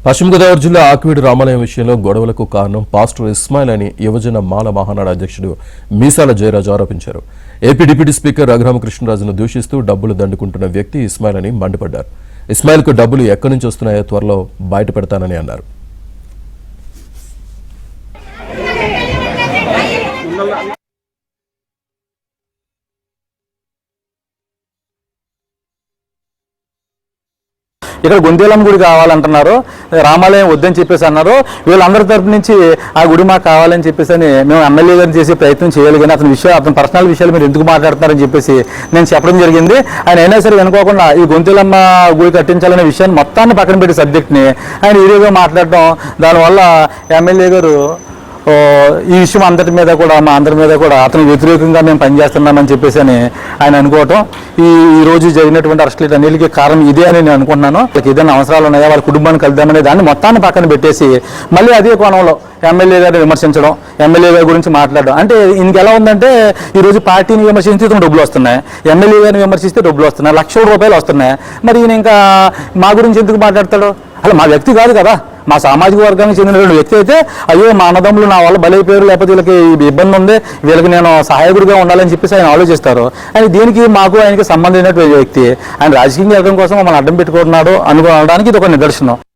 పశ్చిమ గోదావరి జిల్లా ఆకివీడు రామాలయం విషయంలో గొడవలకు కారణం పాస్టర్ ఇస్మాయిల్ అని యువజన మాల మహానాడు అధ్యక్షుడు మీసాల జయరాజు ఆరోపించారు. ఏపీ డిప్యూటీ స్పీకర్ రఘురామకృష్ణరాజును దూషిస్తూ డబ్బులు దండుకుంటున్న వ్యక్తి ఇస్మాయిల్ అని మండిపడ్డారు. ఇస్మాయిల్కు డబ్బులు ఎక్కడి నుంచి వస్తున్నాయో త్వరలో బయటపెడతానని అన్నారు. ఇక్కడ గొంతేలమ్మ గుడి కావాలంటున్నారు, రామాలయం వద్దని చెప్పేసి అన్నారు. వీళ్ళందరి తరపు నుంచి ఆ గుడి మాకు కావాలని చెప్పేసి మేము ఎమ్మెల్యే గారిని చేసే ప్రయత్నం చేయాలి, కానీ అతని పర్సనల్ విషయాలు మీరు ఎందుకు మాట్లాడుతున్నారని చెప్పేసి నేను చెప్పడం జరిగింది. ఆయన అయినా సరే వెనుకోకుండా ఈ గొంతేలమ్మ గుడి కట్టించాలనే విషయాన్ని మొత్తాన్ని పక్కన పెట్టి సబ్జెక్ట్ని ఆయన వీడియోగా మాట్లాడటం, దానివల్ల ఎమ్మెల్యే గారు ఈ విషయం అందరి మీద కూడా మా అందరి మీద కూడా అతను వ్యతిరేకంగా మేము పనిచేస్తున్నామని చెప్పేసి అని ఆయన అనుకోవటం, ఈ రోజు జరిగినటువంటి అరెస్టులు అన్నిటికీ కారణం ఇదే అని నేను అనుకుంటున్నాను. వాళ్ళకి ఏదైనా అవసరాలు ఉన్నాయా, వాళ్ళ కుటుంబాన్ని కలుద్దామనే దాన్ని మొత్తాన్ని పక్కన పెట్టేసి మళ్ళీ అదే కోణంలో ఎమ్మెల్యే గారిని విమర్శించడం, ఎమ్మెల్యే గారి గురించి మాట్లాడడం. అంటే ఇంక ఎలా ఉందంటే ఈరోజు పార్టీని విమర్శిస్తే డబ్బులు వస్తున్నాయి, ఎమ్మెల్యే గారిని విమర్శిస్తే డబ్బులు వస్తున్నాయి, లక్షల రూపాయలు వస్తున్నాయి. మరి ఈయన ఇంకా మా గురించి ఎందుకు మాట్లాడతాడు? అలా మా వ్యక్తి కాదు కదా, మా సామాజిక వర్గానికి చెందినటువంటి వ్యక్తి అయితే అయ్యో మా అన్నదమ్ములు నా వల్ల బలైపోయారు, లేకపోతే వీళ్ళకి ఇబ్బంది ఉంది, వీళ్ళకి నేను సహాయకుడిగా ఉండాలని చెప్పేసి ఆయన ఆలోచిస్తారు. ఆయన దీనికి మాకు ఆయనకి సంబంధించినటువంటి వ్యక్తి, ఆయన రాజకీయంగా వెళ్ళడం కోసం మమ్మల్ని అడ్డం పెట్టుకుంటున్నాడు అనుకోవడానికి ఇది ఒక నిదర్శనం.